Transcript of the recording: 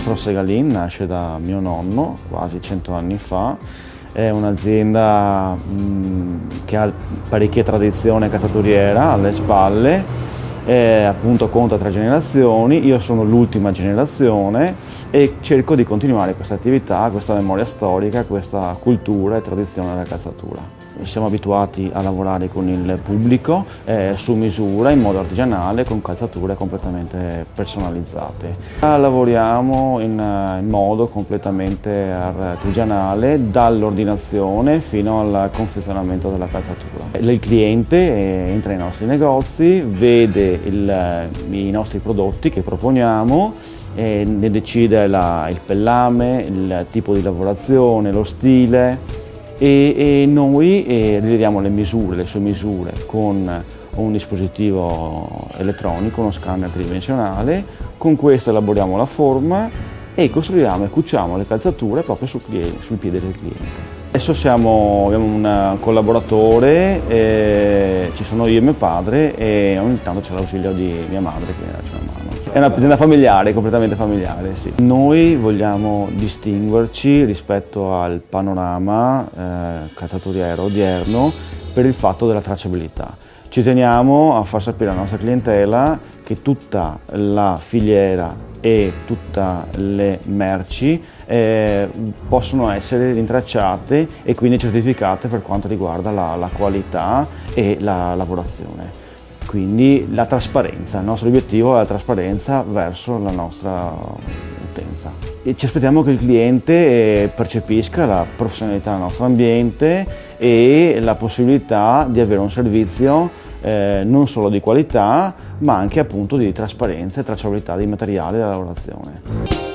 Mastro Segalin nasce da mio nonno quasi 100 anni fa, è un'azienda che ha parecchia tradizione calzaturiera alle spalle, appunto conta 3 generazioni, io sono l'ultima generazione e cerco di continuare questa attività, questa memoria storica, questa cultura e tradizione della calzatura. Siamo abituati a lavorare con il pubblico su misura, in modo artigianale, con calzature completamente personalizzate. Lavoriamo in modo completamente artigianale, dall'ordinazione fino al confezionamento della calzatura. Il cliente entra nei nostri negozi, vede i nostri prodotti che proponiamo, ne decide il pellame, il tipo di lavorazione, lo stile, e noi rileviamo le sue misure con un dispositivo elettronico, uno scanner tridimensionale. Con questo elaboriamo la forma e costruiamo e cuciamo le calzature proprio sul piede del cliente. Adesso abbiamo un collaboratore, ci sono io e mio padre e ogni tanto c'è l'ausilio di mia madre che mi dà una mano. È un'azienda familiare, completamente familiare, sì. Noi vogliamo distinguerci rispetto al panorama calzaturiero odierno per il fatto della tracciabilità. Ci teniamo a far sapere alla nostra clientela che tutta la filiera e tutte le merci possono essere rintracciate e quindi certificate per quanto riguarda la qualità e la lavorazione. Quindi la trasparenza, il nostro obiettivo è la trasparenza verso la nostra utenza. E ci aspettiamo che il cliente percepisca la professionalità del nostro ambiente e la possibilità di avere un servizio non solo di qualità, ma anche appunto di trasparenza e tracciabilità dei materiali della lavorazione.